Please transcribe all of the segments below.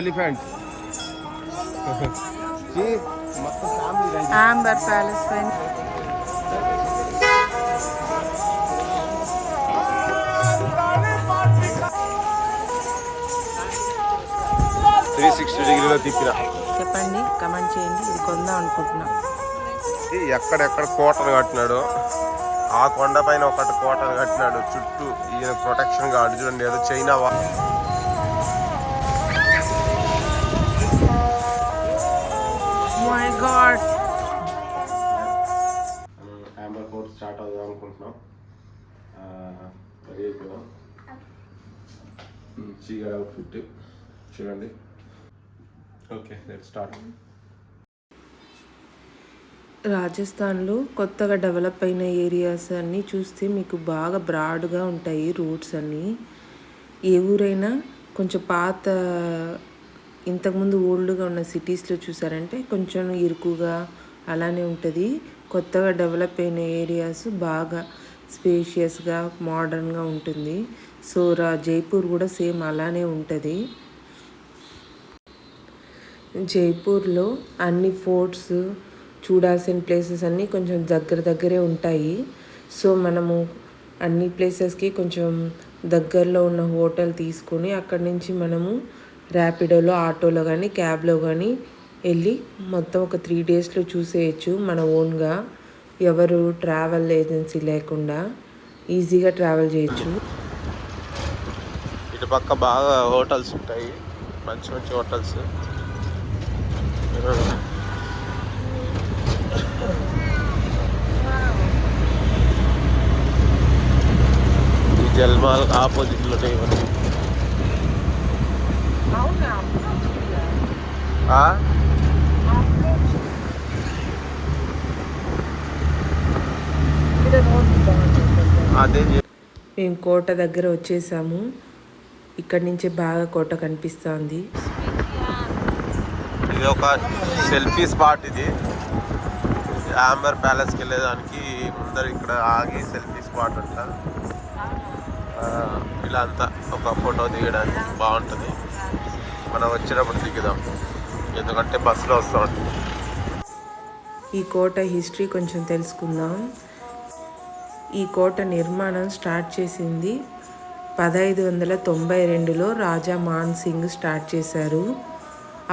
Elephants Amber Palace పైన 360 డిగ్రీలో తిప్పిన. చెప్పండి, కమెంట్ చేయండి. ఇది కొందాం అనుకుంటున్నా. ఎక్కడెక్కడ కోటలు కట్టినాడు, ఆ కొండ పైన ఒకటి కోటలు కట్టినాడు చుట్టూ. ఈయన ప్రొటెక్షన్ గార్డ్ చూడండి, ఏదో China my God. Amber fort start అవుదాం అనుకుంటున్నాం. రెడీ అయిపోయాం. చీగడ అవుట్ఫిట్ చూడండి. Okay, let's start. రాజస్థాన్లో కొత్తగా డెవలప్ అయిన ఏరియాస్ అన్నీ చూస్తే మీకు బాగా బ్రాడ్గా ఉంటాయి రూట్స్ అన్నీ. ఏ ఊరైనా కొంచెం పాత ఇంతకుముందు ఓల్డ్గా ఉన్న సిటీస్లో చూసారంటే కొంచెం ఇరుకుగా అలానే ఉంటుంది. కొత్తగా డెవలప్ అయిన ఏరియాస్ బాగా స్పేషియస్గా మోడర్న్గా ఉంటుంది. సో జైపూర్ కూడా సేమ్ అలానే ఉంటుంది. జైపూర్లో అన్ని ఫోర్ట్స్ చూడాల్సిన ప్లేసెస్ అన్నీ కొంచెం దగ్గరే ఉంటాయి. సో మనము అన్ని ప్లేసెస్కి కొంచెం దగ్గరలో ఉన్న హోటల్ తీసుకొని అక్కడి నుంచి మనము ర్యాపిడోలో, ఆటోలో కానీ క్యాబ్లో కానీ వెళ్ళి మొత్తం ఒక 3 డేస్లో చూసేయచ్చు మన ఓన్గా. ఎవరు ట్రావెల్ ఏజెన్సీ లేకుండా ఈజీగా ట్రావెల్ చేయొచ్చు. ఇటు పక్క బాగా హోటల్స్ ఉంటాయి, మంచి మంచి హోటల్స్. ఈ జల్మాల్ ఆపోజిట్లోనే ఇవన్నీ. అదే మేము కోట దగ్గర వచ్చేసాము. ఇక్కడి నుంచే బాగా కోట కనిపిస్తుంది. ఇది ఒక సెల్ఫీ స్పాట్. ఇది యాంబర్ ప్యాలెస్కి వెళ్ళేదానికి ముందర ఇక్కడ ఆగి సెల్ఫీ స్పాట్ అంట. ఇలా అంతా ఒక ఫోటో దిగడానికి బాగుంటుంది. మనం వచ్చినప్పుడు దిగుదాం, ఎందుకంటే బస్సులో వస్తూ ఉంటుంది. ఈ కోట హిస్టరీ కొంచెం తెలుసుకుందాం. ఈ కోట నిర్మాణం స్టార్ట్ చేసింది 1592లో రాజా మాన్ సింగ్ స్టార్ట్ చేశారు.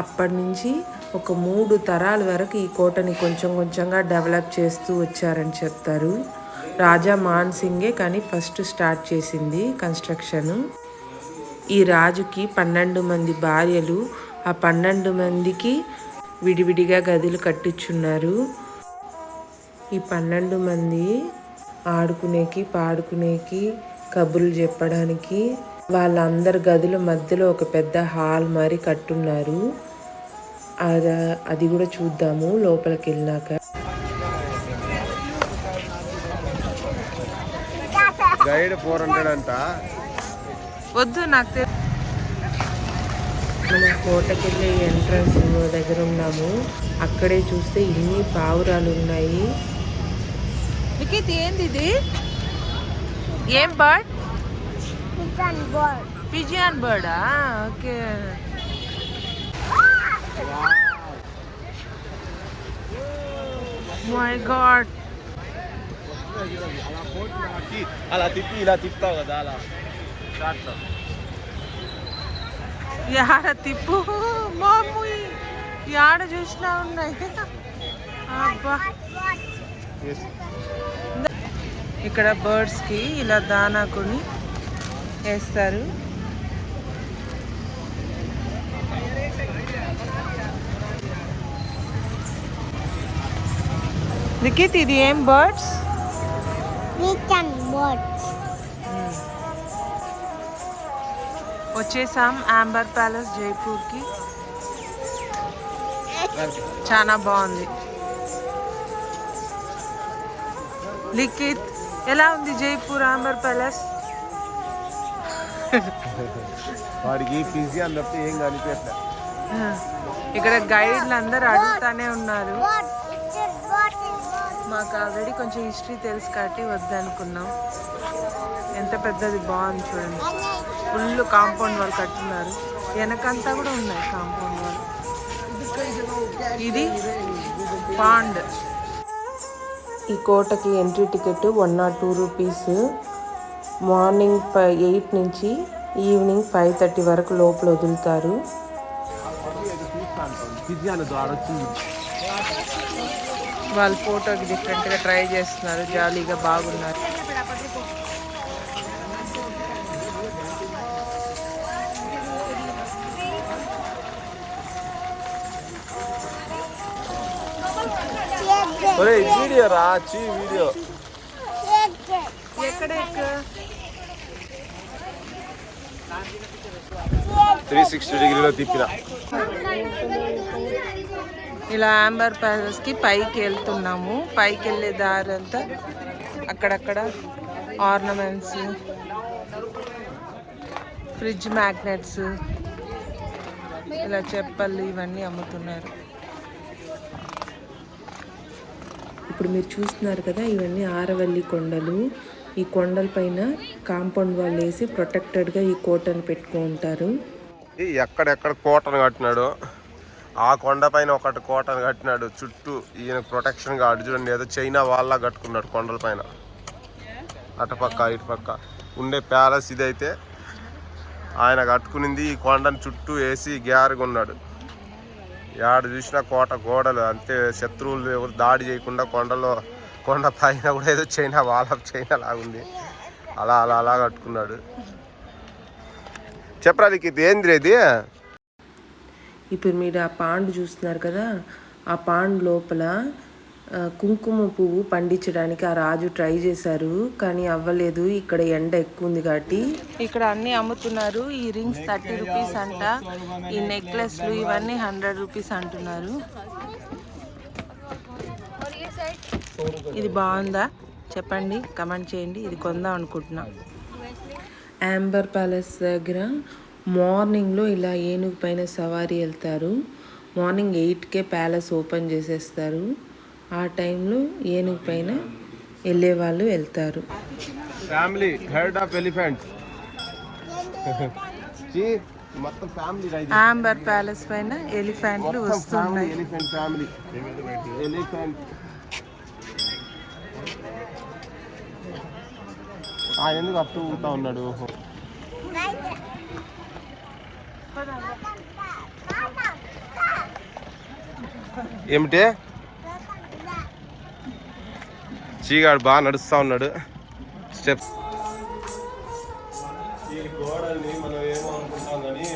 అప్పటి నుంచి ఒక 3 తరాల వరకు ఈ కోటని కొంచెం కొంచెంగా డెవలప్ చేస్తూ వచ్చారని చెప్తారు. రాజా మాన్ సింగే కానీ ఫస్ట్ స్టార్ట్ చేసింది కన్స్ట్రక్షన్. ఈ రాజుకి 12 మంది భార్యలు. ఆ 12 మందికి విడివిడిగా గదులు కట్టించున్నారు. ఈ 12 మంది ఆడుకునేకి, పాడుకునేకి, కబుర్లు చెప్పడానికి వాళ్ళందరి గదుల మధ్యలో ఒక పెద్ద హాల్ మరి కట్టున్నారు. అది కూడా చూద్దాము లోపలికి వెళ్ళినాక. గైడ్ 400 అంట. వద్దు నాకు. మనం కోటకి వెళ్ళే ఎంట్రన్స్ దగ్గర ఉన్నాము. అక్కడే చూస్తే ఇన్ని పావురాలు ఉన్నాయి. ఏంది ఇది? ఏం బర్డ్? పిజియన్ బర్డా? ఓకే. My god. అలా తిప్పి ఇలా తిప్పుతావు కదా, అలా యాడ తిప్పు మాము, యాడ చూసినా ఉన్నాయి. అబ్బా, ఇక్కడ బర్డ్స్కి ఇలా దానా కొని వేస్తారు. నిఖిత్, ఇది ఏం బర్డ్స్? వచ్చేసాం యాంబర్ ప్యాలెస్ జైపూర్కి. చాలా బాగుంది. లిఖిత్, ఎలా ఉంది జైపూర్ యాంబర్ ప్యాలెస్? వాడికి పిజి అన్నట్టు ఏం కనిపించట్లే. ఇక్కడ గైడ్లు అందరూ అడుగుతానే ఉన్నారు. మాకు ఆల్రెడీ కొంచెం హిస్టరీ తెలుసు కాబట్టి వద్దనుకున్నాం. ఎంత పెద్దది, బాగుంది చూడండి. ఫుల్ కాంపౌండ్ వాళ్ళు కట్టున్నారు. వెనకంతా కూడా ఉన్నాయి కాంపౌండ్ వాళ్ళు. ఇది పాండ్. ఈ కోటకి ఎంట్రీ టికెట్ 102 రూపీస్. మార్నింగ్ 8 నుంచి ఈవినింగ్ 5:30 వరకు లోపల వదులుతారు. వాళ్ళ ఫోటోకి డిఫరెంట్గా ట్రై చేస్తున్నారు, జాలీగా బాగున్నారు. వీడియో రాచి వీడియో ఎక్కడ 360 డిగ్రీలో తిప్పిన. ఇలా యాంబర్ ప్యాలెస్కి పైకి వెళ్తున్నాము. పైకి వెళ్ళే దారి అంతా అక్కడక్కడ ఆర్నమెంట్స్, ఫ్రిడ్జ్ మ్యాగ్నెట్స్, ఇలా చెప్పలు ఇవన్నీ అమ్ముతున్నారు. ఇప్పుడు మీరు చూస్తున్నారు కదా, ఇవన్నీ ఆరవల్లి కొండలు. ఈ కొండల పైన కాంపౌండ్ వాళ్ళు వేసి ప్రొటెక్టెడ్గా ఈ కోటను పెట్టుకుంటారు. ఎక్కడెక్కడ కోటను కట్టినాడు, ఆ కొండ పైన ఒకటి కోటను కట్టినాడు. చుట్టూ ఈయన ప్రొటెక్షన్గా చూడండి, ఏదో చైనా వాళ్ళ కట్టుకున్నాడు కొండల పైన. అటుపక్క ఇటుపక్క ఉండే ప్యాలెస్ ఇదైతే ఆయన కట్టుకునింది. ఈ కొండను చుట్టూ వేసి గ్యారుగా ఉన్నాడు. ఏడు చూసినా కోట గోడలు అంతే, శత్రువులు ఎవరు దాడి చేయకుండా కొండ పైన కూడా ఏదో చైనా లాగుంది. అలా కట్టుకున్నాడు. చెప్పరా ఇది ఏంది ఇది? ఇప్పుడు మీరు ఆ పాండ్ చూస్తున్నారు కదా, ఆ పాండ్ లోపల కుంకుమ పువ్వు పండించడానికి ఆ రాజు ట్రై చేశారు, కానీ అవ్వలేదు. ఇక్కడ ఎండ ఎక్కువ ఉంది కాబట్టి ఇక్కడ అన్నీ అమ్ముతున్నారు. ఈ రింగ్స్ 30 రూపీస్ అంట, ఈ నెక్లెస్లు ఇవన్నీ 100 రూపీస్ అంటున్నారు. ఇది బాగుందా చెప్పండి, కమెంట్ చేయండి. ఇది కొందాం అనుకుంటున్నా. యాంబర్ ప్యాలెస్ దగ్గర మార్నింగ్లో ఇలా ఏనుగు పైన సవారీ వెళ్తారు. మార్నింగ్ 8కే ప్యాలెస్ ఓపెన్ చేసేస్తారు. ఆ టైంలో ఏనుగు పైన వెళ్ళే వాళ్ళు వెళ్తారు. Family head of elephants. మొత్తం ఫ్యామిలీ యాంబర్ ప్యాలెస్ పైన ఎలిఫెంట్లు వస్తున్నాయి. Elephant family. ఎలిఫెంట్ ఎందుకు అప్పు ఊగుతా ఉన్నాడు? ఏమిటి చీగాడు బాగా నడుస్తూ ఉన్నాడు. స్టెప్స్ ఈ గోడల్ని మనం ఏమో అనుకుంటాం, కానీ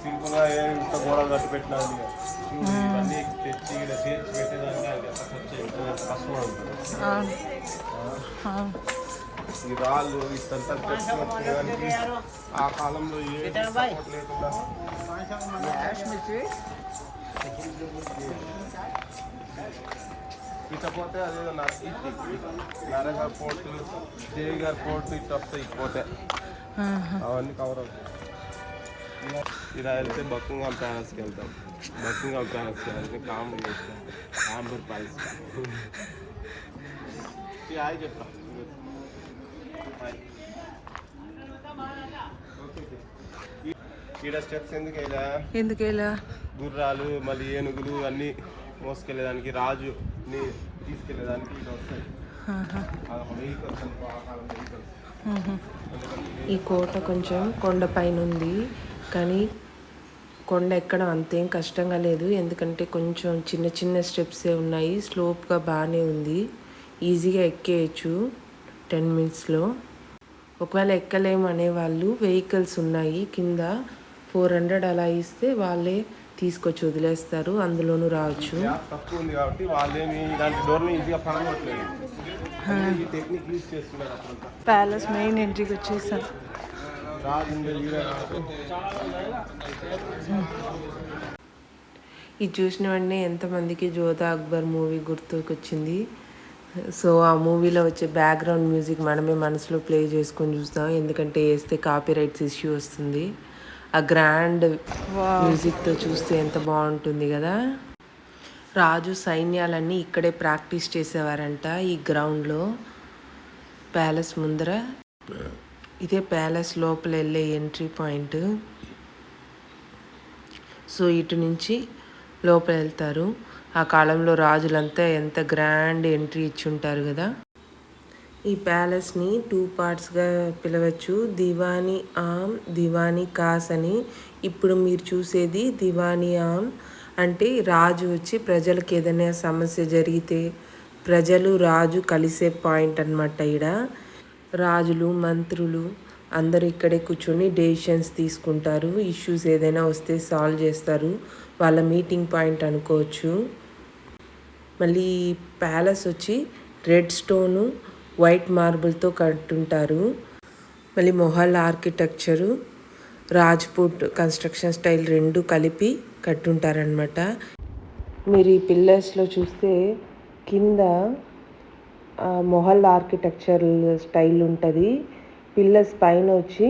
సింపుల్గా ఇంత గోడలు కట్టి పెట్టినాను. ఇవన్నీ తెచ్చి చేర్చి పెట్టేదానికి ఆయన ఎంత కష్టం ఉంటుంది. ఈ రాళ్ళు ఇదంతా తెచ్చుకోవడానికి ఆ కాలంలో ఏ లేకుండా ఇకపోతే అదేదో నరగా పోర్టు, దేవి గారి పోర్టు ఇట్లా వస్తాయి. పోతే అవన్నీ కవర్ అవుతాయి. ఇలా వెళ్తే బకింగ్హామ్ ప్యాలెస్కి వెళ్తాం. బకింగ్హామ్ ప్యాలెస్కి వెళ్తే కామెడీ చేస్తాం. యాంబర్ ప్యాలెస్ హాయ్ చెప్తా. ఈడ స్టెప్స్ ఎందుకేలా గుర్రాలు మళ్ళీ ఏనుగులు అన్నీ మోసుకెళ్ళేదానికి, రాజుని తీసుకెళ్ళేదానికి ఇటు వస్తాయి. ఈ కోట కొంచెం కొండ పైన ఉంది, కానీ కొండ ఎక్కడం అంతేం కష్టంగా లేదు. ఎందుకంటే కొంచెం చిన్న చిన్న స్టెప్సే ఉన్నాయి. స్లోప్గా బాగానే ఉంది, ఈజీగా ఎక్కేయచ్చు 10 మినిట్స్లో. ఒకవేళ ఎక్కలేము అనేవాళ్ళు వెహికల్స్ ఉన్నాయి కింద, 400 అలా ఇస్తే వాళ్ళే తీసుకొచ్చి వదిలేస్తారు, అందులోనూ రావచ్చు. తక్కువ ఉంది కాబట్టి వాళ్ళేమి ఇలాంటి డోర్ని ఈజీగా పడగొట్టలేదు. ఈ టెక్నిక్ యూజ్ చేస్తున్నారు. ప్యాలెస్ మెయిన్ ఎంట్రీకి వచ్చేసాం. ఇది చూసిన వెంటనే ఎంతమందికి జోధా అక్బర్ మూవీ గుర్తుకొచ్చింది. సో ఆ మూవీలో వచ్చే బ్యాక్గ్రౌండ్ మ్యూజిక్ మనమే మనసులో ప్లే చేసుకొని చూస్తాం, ఎందుకంటే వేస్తే కాపీరైట్స్ ఇష్యూ వస్తుంది. ఆ గ్రాండ్ మ్యూజిక్తో చూస్తే ఎంత బాగుంటుంది కదా. రాజు సైన్యాలన్నీ ఇక్కడే ప్రాక్టీస్ చేసేవారంట, ఈ గ్రౌండ్లో. ప్యాలెస్ ముందర ఇదే ప్యాలెస్ లోపల వెళ్ళే ఎంట్రీ పాయింట్. సో ఇటు నుంచి లోపల వెళ్తారు. ఆ కాలంలో రాజులంతా ఎంత గ్రాండ్ ఎంట్రీ ఇచ్చి ఉంటారు కదా. ఈ ప్యాలెస్ని 2 పార్ట్స్గా పిలవచ్చు. దివానీ ఆమ్, దివానీ కాస్ అని. ఇప్పుడు మీరు చూసేది దివానీ ఆమ్ అంటే రాజు వచ్చి ప్రజలకు ఏదైనా సమస్య జరిగితే ప్రజలు రాజు కలిసే పాయింట్ అనమాట. ఈడ రాజులు మంత్రులు అందరూ ఇక్కడే కూర్చొని డెసిషన్స్ తీసుకుంటారు. ఇష్యూస్ ఏదైనా వస్తే సాల్వ్ చేస్తారు. వాళ్ళ మీటింగ్ పాయింట్ అనుకోవచ్చు. మళ్ళీ ప్యాలెస్ వచ్చి రెడ్ స్టోను వైట్ మార్బుల్తో కట్టుంటారు. మళ్ళీ Mughal architecture Rajput construction style రెండు కలిపి కట్టుంటారనమాట. మీరు ఈ పిల్లర్స్లో చూస్తే కింద మొఘల్ ఆర్కిటెక్చర్ స్టైల్ ఉంటుంది. పిల్లర్స్ పైన వచ్చి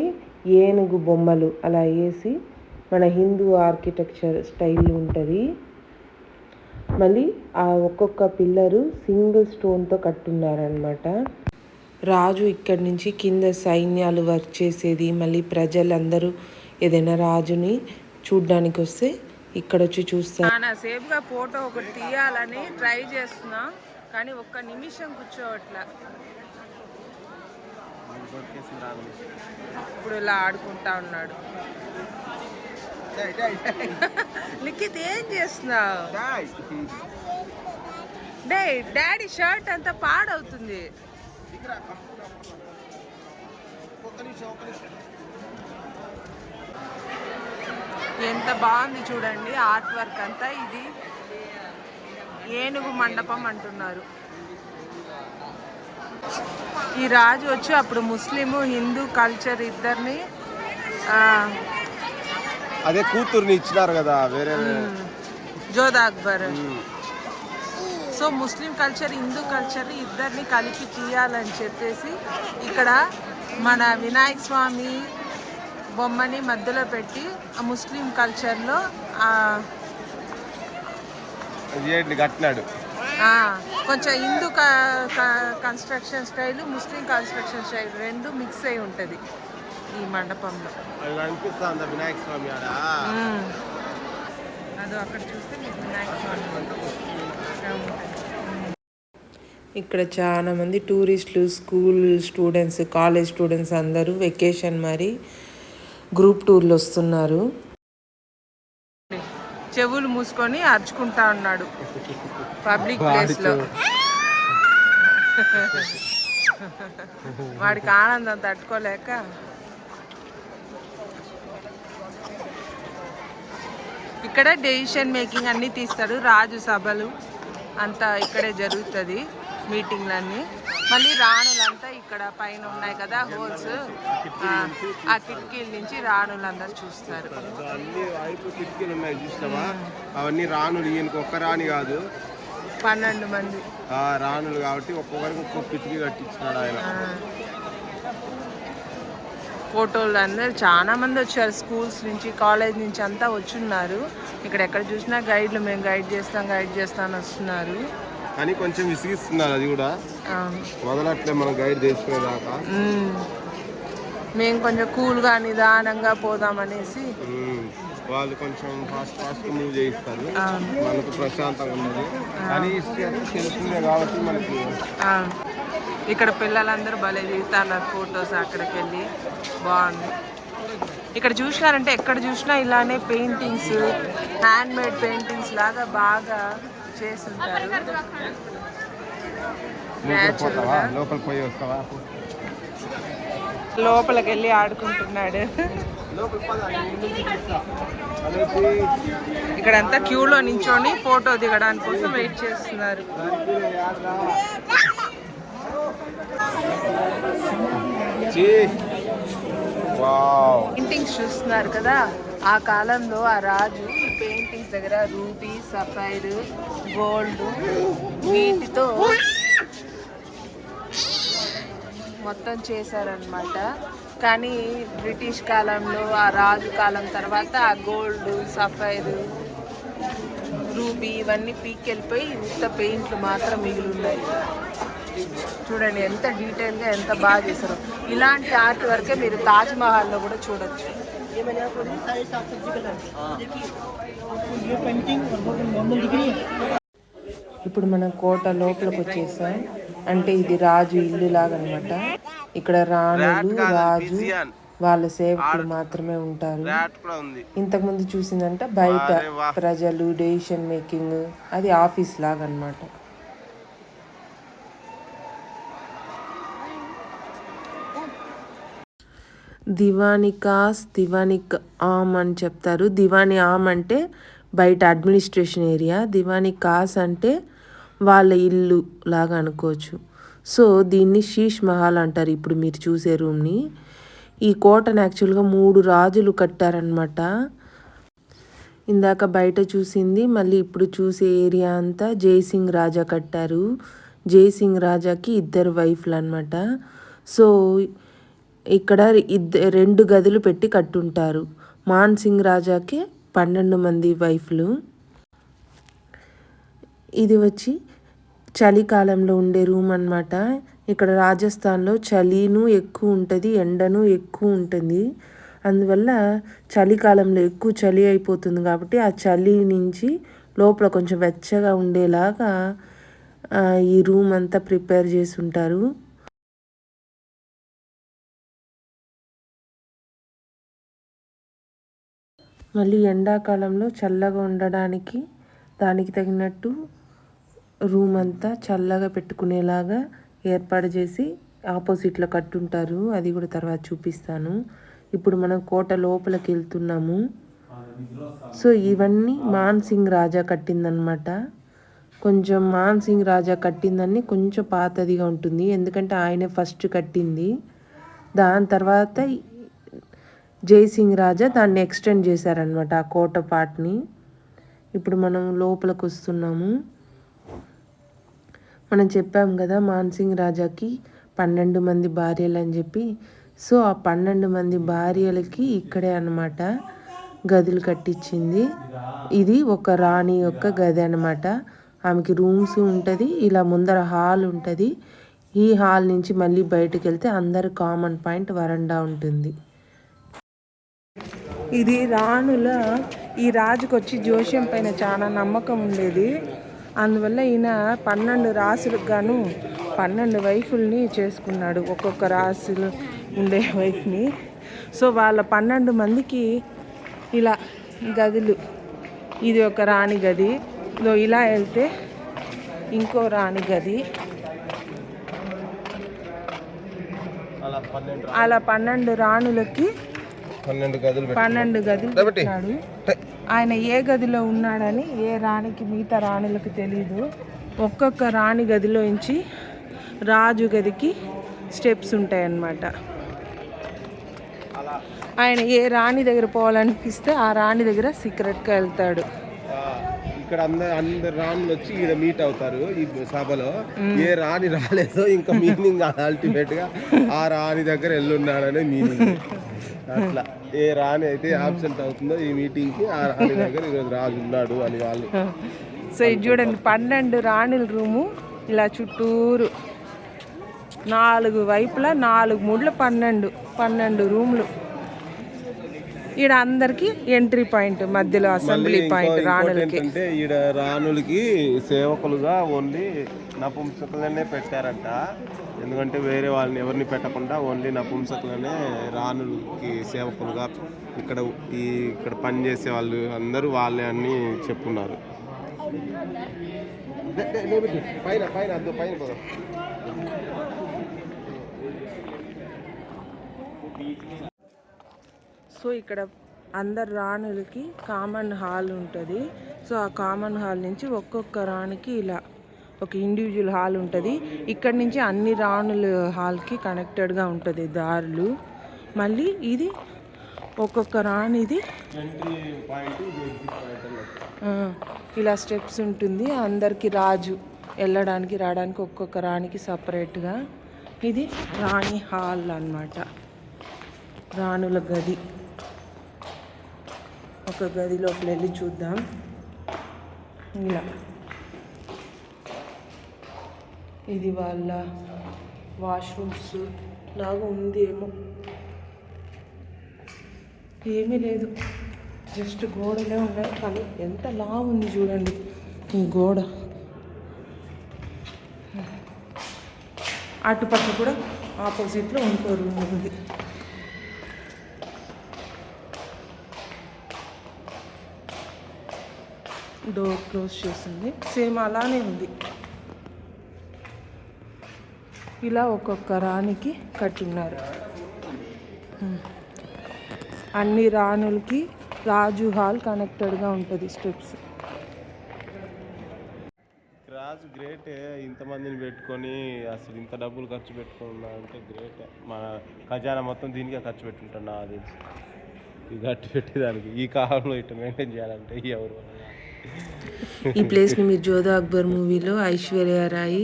ఏనుగు బొమ్మలు అలా వేసి మన హిందూ ఆర్కిటెక్చర్ స్టైల్ ఉంటుంది. మళ్ళీ ఆ ఒక్కొక్క పిల్లరు సింగిల్ స్టోన్తో కట్టున్నారనమాట. రాజు ఇక్కడి నుంచి కింద సైన్యాలు వర్క్ చేసేది. మళ్ళీ ప్రజలందరూ ఏదైనా రాజుని చూడ్డానికి వస్తే ఇక్కడ వచ్చి చూస్తారు. నా సేఫ్గా ఫోటో ఒకటి తీయాలని ట్రై చేస్తున్నా, కానీ ఒక్క నిమిషం కూర్చోవట్లా. ఇప్పుడు ఇలా ఆడుకుంటా ఉన్నాడు. లిఖిత్ ఏం చేస్తున్నావు? డాడీ షర్ట్ అంతా పాడవుతుంది. ఎంత బాగుంది చూడండి ఆర్ట్ వర్క్ అంతా. ఇది ఏనుగు మండపం అంటున్నారు. ఈ రాజు వచ్చి అప్పుడు ముస్లిము హిందూ కల్చర్ ఇద్దరిని అదే కూతుర్ని ఇచ్చినారు కదా వేరే జోధా అక్బర్. సో ముస్లిం కల్చర్ హిందూ కల్చర్ ఇద్దరిని కలిపి తీయాలని చెప్పేసి ఇక్కడ మన వినాయక స్వామి బొమ్మని మధ్యలో పెట్టి ఆ ముస్లిం కల్చర్లో కట్టినాడు. కొంచెం హిందూ కన్స్ట్రక్షన్ స్టైల్ ముస్లిం కన్స్ట్రక్షన్ స్టైల్ రెండు మిక్స్ అయి ఉంటుంది ఈ మండపంలో. వినాయక స్వామి అదో అక్కడ చూస్తే మీకు వినాయక స్వామి. ఇక్కడ చాలా మంది టూరిస్టులు, స్కూల్ స్టూడెంట్స్, కాలేజ్ స్టూడెంట్స్ అందరూ వెకేషన్ మరి గ్రూప్ టూర్లు వస్తున్నారు. చెవులు మూసుకొని అరుచుకుంటా ఉన్నాడు పబ్లిక్ ప్లేస్లో. వాడికి ఆనందం తట్టుకోలేక ఇక్కడ డెసిషన్ మేకింగ్ అన్నీ తీస్తాడు. రాజు సభలు అంతా ఇక్కడే జరుగుతుంది, మీటింగ్లన్నీ. మళ్ళీ రాణులంతా ఇక్కడ పైన ఉన్నాయి కదా హోల్స్, ఆ కిటికీల నుంచి రాణులందరూ చూస్తారు. కిటికీలు ఉన్నాయి చూస్తావా, అవన్నీ రాణులు. ఈయనకి ఒక్క రాణి కాదు 12 మంది రాణులు కాబట్టి ఒక్కొక్కరికి ఒక్కొక్క కిటికీ కట్టించినాడు ఆయన. ఫోటోలు అందరు చాలా మంది వచ్చారు, స్కూల్స్ నుంచి కాలేజ్ నుంచి అంతా వచ్చున్నారు. ఇక్కడ ఎక్కడ చూసినా గైడ్లు మేము గైడ్ చేస్తాం అని వస్తున్నారు. కానీ కొంచెం విసిగిస్తున్నారు, అది కూడా మొదలట్లే మనం గైడ్ చేసుకునేదాకా. మేము కొంచెం కూల్గా నిదానంగా పోదామనేసి వాళ్ళు కొంచెం ఫాస్ట్ మూవ్ చేయిస్తారు, మనకు ప్రశాంతంగా ఉన్నది. కానీ తెలిసిందే కాబట్టి మనకి. ఇక్కడ పిల్లలందరూ భలే దిగుతున్నారు ఫొటోస్. అక్కడికి వెళ్ళి బాగుంది. ఇక్కడ చూసినారంటే ఎక్కడ చూసినా ఇలానే పెయింటింగ్స్, హ్యాండ్ మేడ్ పెయింటింగ్స్ లాగా బాగా చేస్తుంటారు. లోపలికి వెళ్ళి ఆడుకుంటున్నాడు. ఇక్కడంతా క్యూలో నించొని ఫోటో దిగడానికి కోసం వెయిట్ చేస్తున్నారు. పెయింటింగ్స్ చూస్తున్నారు కదా, ఆ కాలంలో ఆ రాజు ఈ పెయింటింగ్స్ దగ్గర రూబీ, సఫైర్, గోల్డ్ వీటితో మొత్తం చేశారనమాట. కానీ బ్రిటిష్ కాలంలో ఆ రాజు కాలం తర్వాత ఆ గోల్డ్, సఫైర్, రూబీ ఇవన్నీ పీకెళ్ళిపోయి ఇంత పెయింట్లు మాత్రం మిగిలి ఉన్నాయి. చూడండి ఎంత డీటెయిల్గా ఎంత బాగా చేశారు. ఇలాంటి ఆర్ట్ వర్కే మీరు తాజ్మహల్లో కూడా చూడొచ్చు. ఇప్పుడు మనం కోట లోపలికి వచ్చేసాం. అంటే ఇది రాజు ఇల్లు లాగా అనమాట. ఇక్కడ రాణులు, రాజు, వాళ్ళ సేవకులు మాత్రమే ఉంటారు. ఇంతకుముందు చూసిందంటే బయట ప్రజలు డెసిషన్ మేకింగ్, అది ఆఫీస్ లాగా అనమాట. దివానిక్ ఆమ్ అని చెప్తారు. దివాని ఆమ్ అంటే బయట అడ్మినిస్ట్రేషన్ ఏరియా, దివాని కాస్ అంటే వాళ్ళ ఇల్లు లాగా అనుకోవచ్చు. సో దీన్ని శీష్ మహల్ అంటారు ఇప్పుడు మీరు చూసే రూమ్ని. ఈ కోటను యాక్చువల్గా 3 రాజులు కట్టారనమాట. ఇందాక బయట చూసింది, మళ్ళీ ఇప్పుడు చూసే ఏరియా అంతా జైసింగ్ రాజా కట్టారు. జైసింగ్ రాజాకి 2 వైఫ్లు అనమాట. సో ఇక్కడ 2 గదులు పెట్టి కట్టుంటారు. మాన్ సింగ్ రాజాకి 12 మంది వైఫ్లు. ఇది వచ్చి చలికాలంలో ఉండే రూమ్ అనమాట. ఇక్కడ రాజస్థాన్లో చలిను ఎక్కువ ఉంటుంది, ఎండను ఎక్కువ ఉంటుంది. అందువల్ల చలికాలంలో ఎక్కువ చలి అయిపోతుంది కాబట్టి ఆ చలి నుంచి లోపల కొంచెం వెచ్చగా ఉండేలాగా ఈ రూమ్ అంతా ప్రిపేర్ చేసి ఉంటారు. మళ్ళీ ఎండాకాలంలో చల్లగా ఉండడానికి దానికి తగినట్టు రూమ్ అంతా చల్లగా పెట్టుకునేలాగా ఏర్పాటు చేసి ఆపోజిట్లో కట్టుంటారు. అది కూడా తర్వాత చూపిస్తాను. ఇప్పుడు మనం కోట లోపలికి వెళ్తున్నాము. సో ఇవన్నీ మాన్ సింగ్ రాజా కట్టిందనమాట. కొంచెం మాన్ సింగ్ రాజా కట్టిందని కొంచెం పాతదిగా ఉంటుంది, ఎందుకంటే ఆయనే ఫస్ట్ కట్టింది. దాని తర్వాత జైసింగ్ రాజా దాన్ని ఎక్స్టెండ్ చేశారనమాట ఆ కోట పార్ట్ని. ఇప్పుడు మనం లోపలికి వస్తున్నాము. మనం చెప్పాం కదా మాన్ సింగ్ రాజాకి 12 మంది భార్యలు అని చెప్పి. సో ఆ 12 మంది భార్యలకి ఇక్కడే అన్నమాట గదులు కట్టించింది. ఇది ఒక రాణి యొక్క గది అనమాట. ఆమెకి రూమ్స్ ఉంటుంది, ఇలా ముందర హాల్ ఉంటుంది. ఈ హాల్ నుంచి మళ్ళీ బయటకు వెళ్తే అందరు కామన్ పాయింట్ వరండా ఉంటుంది. ఇది రాణుల, ఈ రాజుకు వచ్చి జోష్యం పైన చాలా నమ్మకం ఉండేది. అందువల్ల ఈయన 12 రాసులకు గాను 12 వైఫుల్ని చేసుకున్నాడు, ఒక్కొక్క రాసులు ఉండే వైఫ్ని. సో వాళ్ళ 12 మందికి ఇలా గదులు. ఇది ఒక రాణి గది, ఇలా వెళ్తే ఇంకో రాణి గది. అలా 12 రాణులకి 12 గదులు పెట్టాడు. ఆయన ఏ గదిలో ఉన్నాడని ఏ రాణికి మిగతా రాణులకు తెలీదు. ఒక్కొక్క రాణి గదిలో నుంచి రాజు గదికి స్టెప్స్ ఉంటాయన్నమాట. ఆయన ఏ రాణి దగ్గర పోవాలనిపిస్తే ఆ రాణి దగ్గర సీక్రెట్గా వెళ్తాడు. ఇక్కడ అందరు రాణులు వచ్చి ఇక్కడ మీట్ అవుతారు ఈ సభలో. ఏ రాణి రాలేదో ఇంకా మీనింగ్ అల్టిమేట్ గా ఆ రాణి దగ్గర వెళ్ళున్నాడనే మీనింగ్. అట్లా ఏ రాణి అయితే ఆబ్సెంట్ అవుతుందో ఈ మీటింగ్ కి ఆ రాణి దగ్గర ఈరోజు రాజు ఉన్నాడు అని వాళ్ళు. సో ఇది చూడండి 12 రాణుల రూము. ఇలా చుట్టూరు 4 వైపులా 4 మూడ్ల 12 రూములు. ఈడ అందరికి ఎంట్రీ పాయింట్, మధ్యలో అసెంబ్లీ పాయింట్ రాణులకి. అంటే ఈడ రాణులకి సేవకులుగా ఓన్లీ నపుంసకులనే పెట్టారంట. ఎందుకంటే వేరే వాళ్ళని ఎవరిని పెట్టకుండా ఓన్లీ నపుంసకులనే రాణులకి సేవకులుగా ఇక్కడ పనిచేసే వాళ్ళు అందరూ వాళ్ళే అని చెప్పున్నారు. పైన సో ఇక్కడ అందరు రాణులకి కామన్ హాల్ ఉంటుంది. సో ఆ కామన్ హాల్ నుంచి ఒక్కొక్క రాణికి ఇలా ఒక ఇండివిజువల్ హాల్ ఉంటుంది. ఇక్కడ నుంచి అన్ని రాణుల హాల్కి కనెక్టెడ్గా ఉంటుంది దారులు. మళ్ళీ ఇది ఒక్కొక్క రాణిది ఇలా స్టెప్స్ ఉంటుంది. అందరికి రాజు వెళ్ళడానికి రావడానికి ఒక్కొక్క రాణికి సపరేట్గా. ఇది రాణి హాల్ అన్నమాట, రాణుల గది. ఒక గదిలోకి వెళ్ళి చూద్దాం. ఇలా ఇది వాళ్ళ వాష్రూమ్స్ లాగా ఉంది. ఏమీ లేదు, జస్ట్ గోడలే ఉన్నాయి కానీ ఎంత లావు ఉంది చూడండి ఈ గోడ. అటుపక్క కూడా ఆపోజిట్లో ఇంకో రూమ్ ఉంది. డోర్ క్లోజ్ చేసింది, సేమ్ అలానే ఉంది. ఇలా ఒక్కొక్క రాణికి కట్టున్నారు. అన్ని రాణులకి రాజు హాల్ కనెక్టెడ్గా ఉంటుంది స్టెప్స్. రాజు గ్రేటే, ఇంతమందిని పెట్టుకొని అసలు ఇంత డబ్బులు ఖర్చు పెట్టుకున్నా అంటే గ్రేటే. మన ఖజానా మొత్తం దీనికే ఖర్చు పెట్టుంటాను నాకు తెలిసి. ఇది గట్టి పెట్టేదానికి ఈ కాలంలో ఇటు మెయింటైన్ చేయాలంటే ఎవరు. ఈ ప్లేస్ని మీరు జోధా అక్బర్ మూవీలో ఐశ్వర్య రాయ్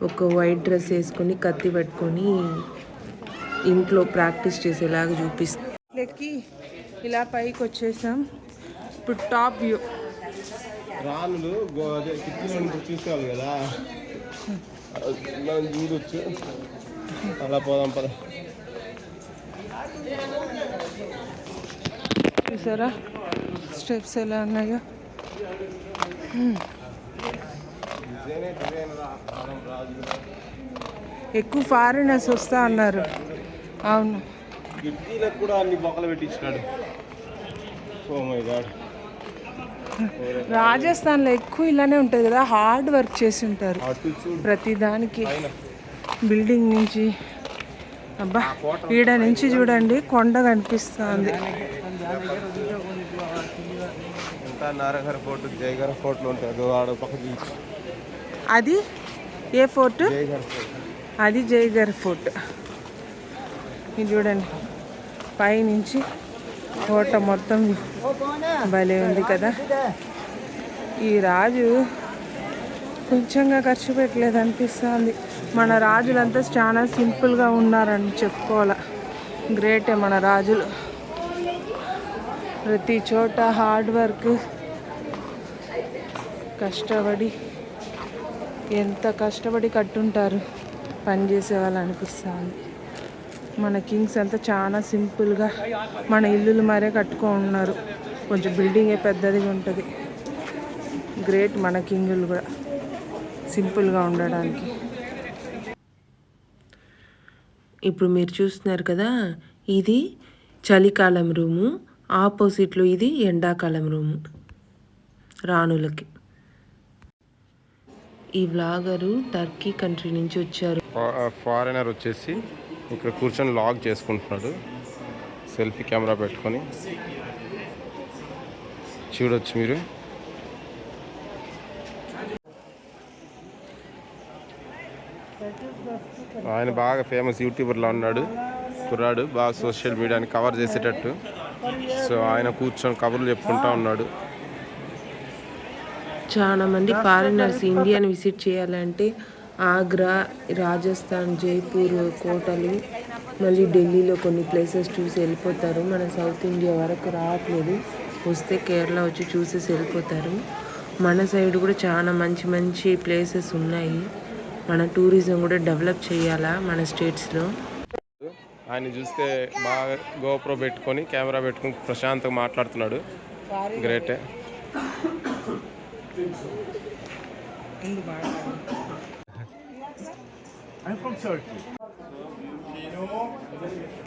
ఒక వైట్ డ్రెస్ వేసుకొని కత్తి పట్టుకొని ఇంట్లో ప్రాక్టీస్ చేసేలాగా చూపిస్తుంది. లెక్కి ఇలా పైకి వచ్చేసాం. ఇప్పుడు టాప్ వ్యూ. రానులు కిటికీలో నుంచి చూసుకోవాలి కదా, మనం చూడొచ్చు. అలా పోదాం పద. చూసారా స్టెప్స్ ఎలా ఉన్నాయో. ఎక్కువ ఫారినర్స్ వస్తా అన్నారు. అవును, కిటికీలకు కూడా అన్ని బొక్కలు పెట్టించినాడు. Oh my God. రాజస్థాన్లో ఎక్కువ ఇలానే ఉంటుంది కదా, హార్డ్ వర్క్ చేసి ఉంటారు ప్రతిదానికి. బిల్డింగ్ నుంచి అబ్బా ఈడ నుంచి చూడండి కొండ కనిపిస్తుంది. ఇంకా నారఘర్ ఫోర్ట్, జయగర్ ఫోర్ట్లు ఉంటాయి ఆడ పక్క. అది ఏ ఫోర్ట్? అది జయగర్ ఫోర్ట్. ఇది చూడండి పైనుంచి కోట మొత్తం భలే ఉంది కదా. ఈ రాజు కొంచెంగా ఖర్చు పెట్టలేదు అనిపిస్తుంది. మన రాజులంతా చాలా సింపుల్గా ఉన్నారని చెప్పుకోవాలి. గ్రేటే మన రాజులు. ప్రతి చోట హార్డ్ వర్క్, కష్టపడి ఎంత కష్టపడి కట్టుంటారు పని చేసేవాళ్ళు అనిపిస్తుంది. మన కింగ్స్ అంతా చాలా సింపుల్గా మన ఇల్లులు మరే కట్టుకున్నారు. కొంచెం బిల్డింగే పెద్దదిగా ఉంటుంది. గ్రేట్ మన కింగులు కూడా సింపుల్గా ఉండడానికి. ఇప్పుడు మీరు చూస్తున్నారు కదా, ఇది చలికాలం రూము, ఆపోజిట్లో ఇది ఎండాకాలం రూము రాణులకి. ఈ వ్లాగరు టర్కీ కంట్రీ నుంచి వచ్చారు. ఫారినర్ వచ్చేసి ఇక్కడ కూర్చొని లాగ్ చేసుకుంటున్నాడు సెల్ఫీ కెమెరా పెట్టుకొని. చూడొచ్చు మీరు. ఆయన బాగా ఫేమస్ యూట్యూబర్లో ఉన్నాడు కుర్రాడు, బాగా సోషల్ మీడియాని కవర్ చేసేటట్టు. సో ఆయన కూర్చొని కబుర్లు చెప్పుకుంటా ఉన్నాడు. చాలా మంది ఫారినర్స్ ఇండియాని విజిట్ చేయాలంటే ఆగ్రా, రాజస్థాన్, జైపూర్ కోటలు, మళ్ళీ ఢిల్లీలో కొన్ని ప్లేసెస్ చూసి వెళ్ళిపోతారు. మన సౌత్ ఇండియా వరకు రావట్లేదు. వస్తే కేరళ వచ్చి చూసేసి వెళ్ళిపోతారు. మన సైడ్ కూడా చాలా మంచి మంచి ప్లేసెస్ ఉన్నాయి. మన టూరిజం కూడా డెవలప్ చేయాలా మన స్టేట్స్లో. ఆయన చూస్తే బాగా గోప్రో పెట్టుకొని కెమెరా పెట్టుకొని ప్రశాంతంగా మాట్లాడుతున్నాడు. గ్రేటే.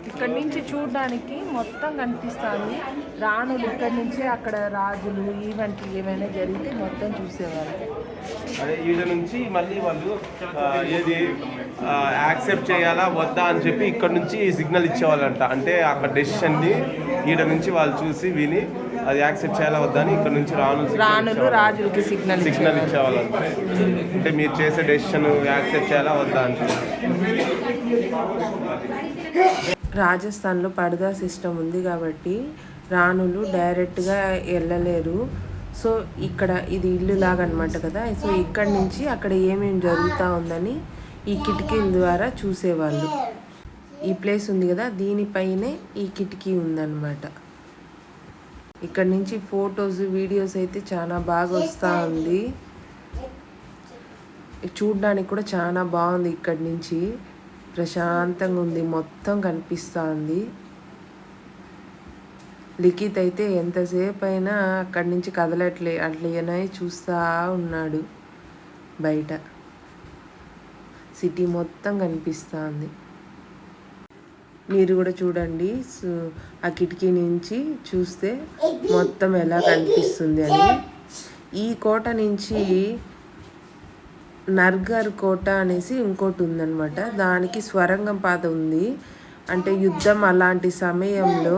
ఇక్కడ నుంచి చూడడానికి మొత్తం కనిపిస్తుంది. రాణులు ఇక్కడి నుంచే అక్కడ రాజులు ఈవెంట్లు ఏమైనా జరిగితే మొత్తం చూసేవాళ్ళు. అదే ఈడ నుంచి మళ్ళీ వాళ్ళు ఏది యాక్సెప్ట్ చేయాలా వద్దా అని చెప్పి ఇక్కడ నుంచి సిగ్నల్ ఇచ్చేవాళ్ళంట. అంటే అక్కడ డెసిషన్ని ఈడ నుంచి వాళ్ళు చూసి విని అది యాక్సెప్ట్ చేయాలా వద్దా అని ఇక్కడ నుంచి రాణులు రాజులకి సిగ్నల్ ఇచ్చేవాళ్ళంట. అంటే మీరు చేసే డెసిషన్ యాక్సెప్ట్ చేయాలా వద్దా అని. రాజస్థాన్లో పరదా సిస్టమ్ ఉంది కాబట్టి రాణులు డైరెక్ట్గా వెళ్ళలేరు. సో ఇక్కడ ఇది ఇల్లు లాగా అనమాట కదా. సో ఇక్కడి నుంచి అక్కడ ఏమేమి జరుగుతూ ఉందని ఈ కిటికీల ద్వారా చూసేవాళ్ళు. ఈ ప్లేస్ ఉంది కదా, దీనిపైనే ఈ కిటికీ ఉందన్నమాట. ఇక్కడ నుంచి ఫొటోస్, వీడియోస్ అయితే చాలా బాగా వస్తూ ఉంది. చూడ్డానికి కూడా చాలా బాగుంది. ఇక్కడి నుంచి ప్రశాంతంగా ఉంది, మొత్తం కనిపిస్తూ ఉంది. లిఖిత్ అయితే ఎంతసేపు అయినా అక్కడి నుంచి కదలట్లే, అట్లనే చూస్తూ ఉన్నాడు. బయట సిటీ మొత్తం కనిపిస్తుంది. మీరు కూడా చూడండి, ఆ కిటికీ నుంచి చూస్తే మొత్తం ఎలా కనిపిస్తుంది అని. ఈ కోట నుంచి నర్గర్ కోట అనేసి ఇంకోటి ఉందన్నమాట. దానికి స్వరంగం పాత ఉంది. అంటే యుద్ధం అలాంటి సమయంలో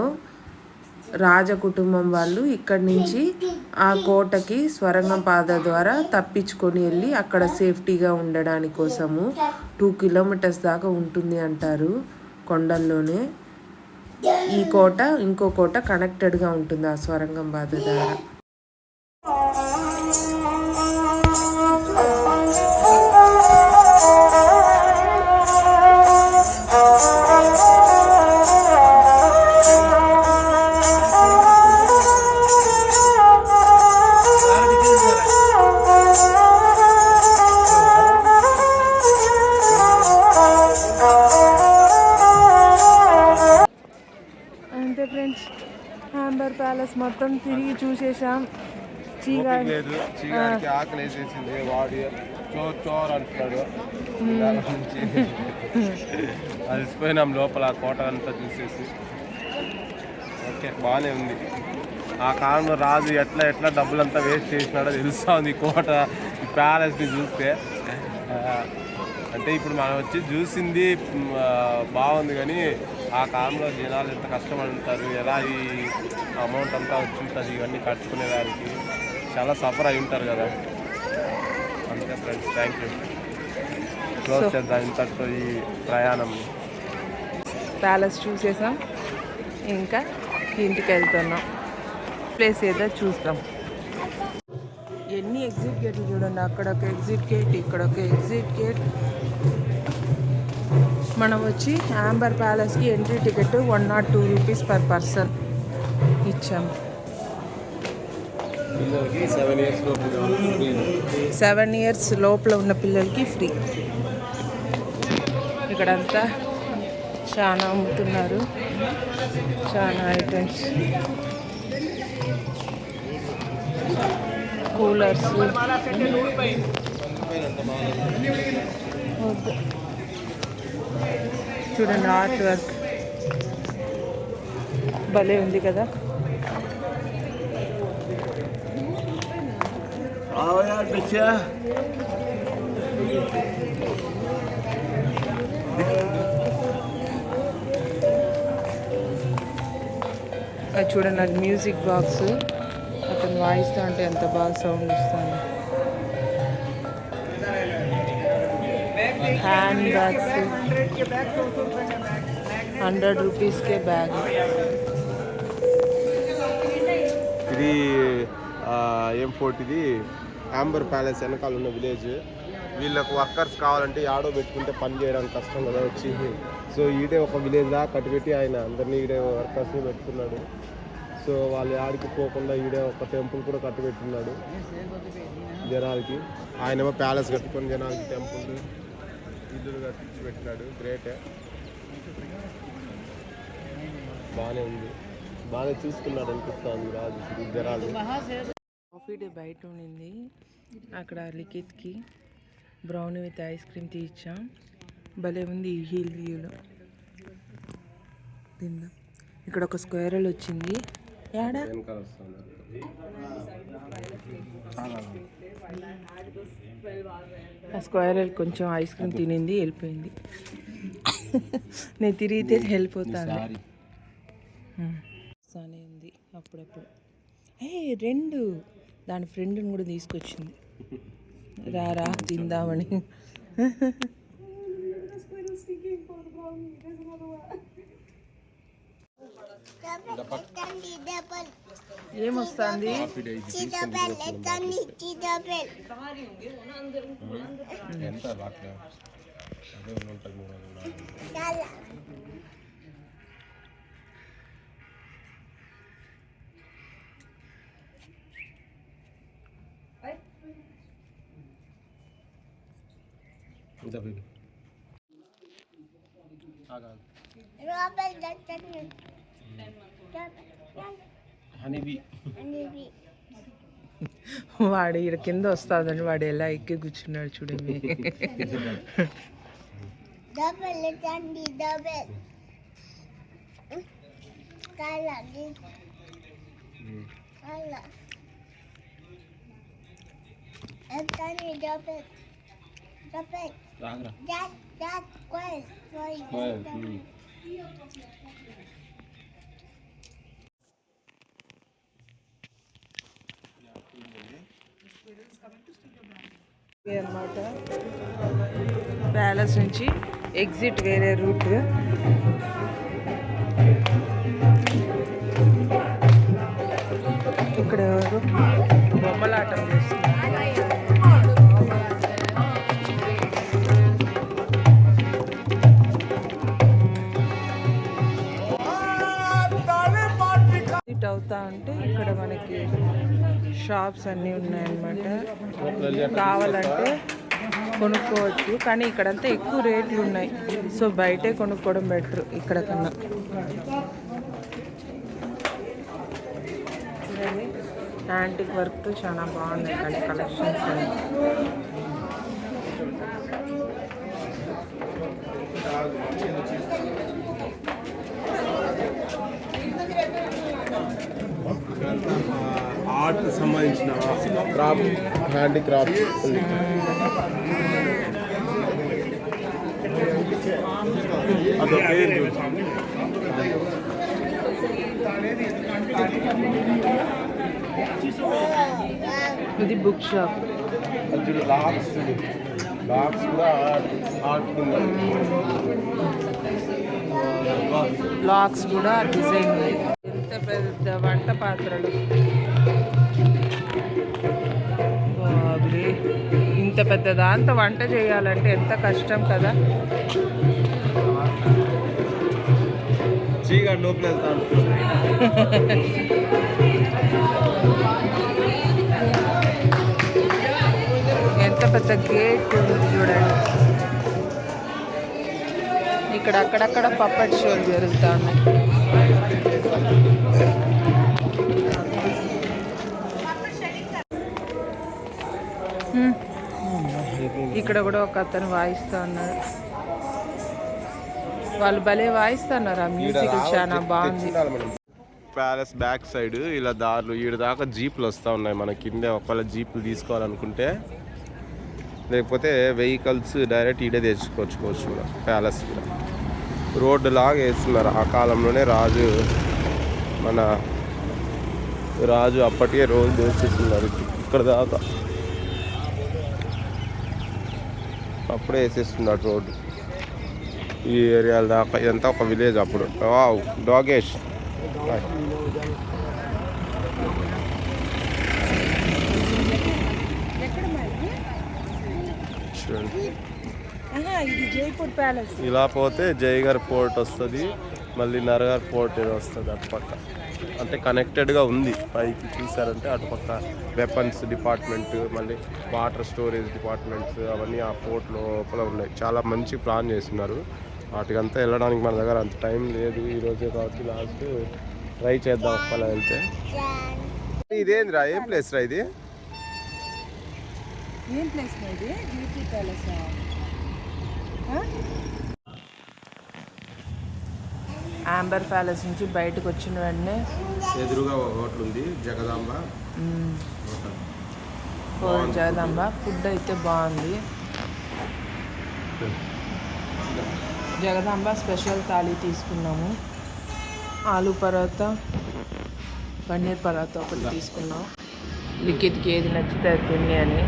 రాజకుటుంబం వాళ్ళు ఇక్కడి నుంచి ఆ కోటకి స్వరంగం పాద ద్వారా తప్పించుకొని వెళ్ళి అక్కడ సేఫ్టీగా ఉండడానికి కోసము 2 కిలోమీటర్స్ దాకా ఉంటుంది అంటారు కొండల్లోనే. ఈ కోట ఇంకో కోట కనెక్టెడ్గా ఉంటుంది ఆ స్వరంగం పాద ద్వారా. అంతే ఫ్రెండ్స్, యాంబర్ ప్యాలెస్ మొత్తం తిరిగి చూసేసాం. చీగాడికి ఆకలి వేసేసింది, వాడి చోర్ అంటున్నాడు. అలసిపోయినాం లోపల కోట అంతా చూసేసి. ఓకే, బాగానే ఉంది. ఆ కాలంలో రాజు ఎట్లా ఎట్లా డబ్బులంతా వేస్ట్ చేసినాడో తెలుస్తూ ఉంది కోట, ఈ ప్యాలెస్ని చూస్తే. అంటే ఇప్పుడు మనం వచ్చి చూసింది బాగుంది, కానీ ఆ కాలంలో జనాలు ఎంత కష్టపడి ఉంటారు, ఎలా ఈ అమౌంట్ అంతా వచ్చి ఉంటుంది ఇవన్నీ కట్టుకునేదానికి, చాలా సఫర్ అయి ఉంటారు కదా. అంతే ఫ్రెండ్స్, థ్యాంక్ యూ. క్లోజ్ చేద్దాం ఇంతటితో ఈ ప్రయాణం. ప్యాలెస్ చూసేసాం, ఇంకా ఇంటికి వెళ్తున్నాం. ప్లేస్ ఏదో చూస్తాం. ఎన్ని ఎగ్జిట్ గేట్లు చూడండి, అక్కడ ఒక ఎగ్జిట్ గేట్, ఇక్కడ ఒక ఎగ్జిట్ గేట్. మనం వచ్చి యాంబర్ ప్యాలెస్కి entry ticket 102 rupees per person ఇచ్చాము. 7 ఇయర్స్ లోపల ఉన్న పిల్లలకి ఫ్రీ. ఇక్కడంతా చాలా అమ్ముతున్నారు, చాలా ఐటమ్స్, కూలర్స్. చూడండి, ఆర్ట్ వర్క్ భలే ఉంది కదా. అది చూడండి, అది మ్యూజిక్ బాక్స్. అతను వాయిస్తా అంటే ఎంత బాగా సౌండ్ వస్తుంది. హ్యాండ్ బ్యాగ్స్ 100 రూపీస్కే బ్యాగ్. ఇది ఏం ఫోర్ట్, ఇది యాంబర్ ప్యాలెస్ వెనకాల ఉన్న విలేజ్. వీళ్ళకు వర్కర్స్ కావాలంటే ఆడో పెట్టుకుంటే పని చేయడానికి కష్టం కదా వచ్చి. సో ఈడే ఒక విలేజ్ లా కట్టిపెట్టి ఆయన అందరినీ ఈడే వర్కర్స్ని పెట్టుకున్నాడు. సో వాళ్ళు ఆడికి పోకుండా ఈడే ఒక టెంపుల్ కూడా కట్టిపెట్టున్నాడు జనాలకి. ఆయనేమో ప్యాలెస్ కట్టుకొని జనాలకి టెంపుల్ ఇల్లులు కట్టించి పెట్టినాడు. గ్రేటే, బాగానే ఉంది, బాగానే చూసుకున్నాడు అనిపిస్తుంది రాజు జనాలు. కాఫీ డే బయట ఉండింది. అక్కడ లిఖిత్కి బ్రౌనీ విత్ ఐస్ క్రీమ్ తీర్చాం. భలే ఉంది ఈ హీల్ వ్యూలో. తిన్నా. ఇక్కడ ఒక స్క్వేరల్ వచ్చింది. ఏడా ఆ స్క్వేరల్ కొంచెం ఐస్ క్రీమ్ తినింది, వెళ్ళిపోయింది. నేను తిరిగితే వెళ్ళిపోతాను. సానే ఉంది అప్పుడప్పుడు. 2 దాని ఫ్రెండ్ని కూడా తీసుకొచ్చింది, రారా తిందామని. ఏమొస్తుంది? వాడు ఇక్కడ కింద వస్తాదని వాడు ఎలా ఎక్కి కూర్చున్నాడు చూడండి. అన్నమాట ప్యాలెస్ నుంచి ఎగ్జిట్ వేరే రూట్. ఇక్కడ ఎవరు బొమ్మలాటం చేస్తున్నారు. విజిట్ అవుతా ఉంటే ఇక్కడ మనకి షాప్స్ అన్నీ ఉన్నాయన్నమాట. కావాలంటే కొనుక్కోవచ్చు, కానీ ఇక్కడంతా ఎక్కువ రేట్లు ఉన్నాయి. సో బయటే కొనుక్కోవడం బెటర్ ఇక్కడ కన్నా. యాంటిక్ వర్క్తో చాలా బాగున్నాయి కానీ కలెక్షన్స్ అన్ని. ఆర్ట్ సంబంధించిన క్రాఫ్ట్, హ్యాండీక్రాఫ్ట్ ఉంది. అదో పేరు ఇది బుక్ షాప్. బాక్స్ కూడా ఆర్ట్ బ్లాక్స్ కూడా డిజైన్ ఉన్నాయి. ఎంత పెద్ద వంట పాత్రలు, బాబురే! ఇంత పెద్ద దాంతో వంట చేయాలంటే ఎంత కష్టం కదా. చీకటి లోపల వెళ్తాను. ఎంత పెద్ద గేట్ ఉంది చూడండి. ఇక్కడ అక్కడక్కడ పప్పట్ షోలు జరుగుతా ఉన్నాయి. ఇక్కడ కూడా ఒక అతను వాయిస్తా ఉన్నాడు. వాళ్ళు భలే వాయిస్తున్నారు. ఆ మ్యూజిక్ చాలా బాగుంది. ప్యాలెస్ బ్యాక్ సైడ్ ఇలా దారులు ఈడ దాకా జీపులు వస్తూ ఉన్నాయి. మన కిందే ఒకవేళ జీపులు తీసుకోవాలనుకుంటే, లేకపోతే వెహికల్స్ డైరెక్ట్ ఈడే తెచ్చుకోవచ్చు. ప్యాలెస్ కూడా రోడ్డు లాగా వేస్తున్నారు. ఆ కాలంలోనే మన రాజు అప్పటికే రోజు వేసేస్తున్నారు ఇక్కడ దాకా. అప్పుడే వేసేస్తున్నారు రోడ్డు ఈ ఏరియాల దాకా. ఇదంతా ఒక విలేజ్ అప్పుడు. డాగేష్ జైపూర్ ప్యాలెస్. ఇలా పోతే జయగర్ ఫోర్ట్ వస్తుంది, మళ్ళీ నరగర్ ఫోర్ట్ ఏదో వస్తుంది అటుపక్క. అంటే కనెక్టెడ్గా ఉంది పైకి. చూసారంటే అటుపక్క వెపన్స్ డిపార్ట్మెంట్, మళ్ళీ వాటర్ స్టోరేజ్ డిపార్ట్మెంట్స్ అవన్నీ ఆ ఫోర్ట్ లోపల ఉన్నాయి. చాలా మంచి ప్లాన్ చేస్తున్నారు. వాటికంతా వెళ్ళడానికి మన దగ్గర అంత టైం లేదు ఈరోజే కాబట్టి లాస్ట్ ట్రై చేద్దాం ఒక్కలా వెళ్తే. ఇదేంద్రా, ఏం ప్లేస్ రా ఇది? ఏం ప్లేస్ ఇది? జైపూర్ ప్యాలెస్. ఆంబర్ ప్యాలెస్ నుంచి బయటకు వచ్చిన వెంటనే ఎదురుగా ఒక హోటల్ ఉంది, జగదాంబ జగదాంబ. ఫుడ్ అయితే బాగుంది. జగదాంబ స్పెషల్ థాలీ తీసుకున్నాము. ఆలు పరోటా, పన్నీర్ పరోటా ఒకటి తీసుకున్నాం. లిఖిత్కి ఏది నచ్చితే అది తిని అని.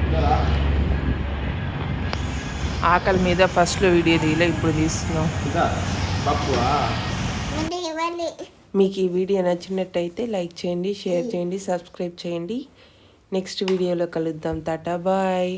ఆకలి మీద ఫస్ట్లో వీడియో తీయలే, ఇప్పుడు తీస్తున్నాం. మీకు ఈ వీడియో నచ్చినట్టయితే లైక్ చేయండి, షేర్ చేయండి, సబ్స్క్రైబ్ చేయండి. నెక్స్ట్ వీడియోలో కలుద్దాం. టాటా బాయ్.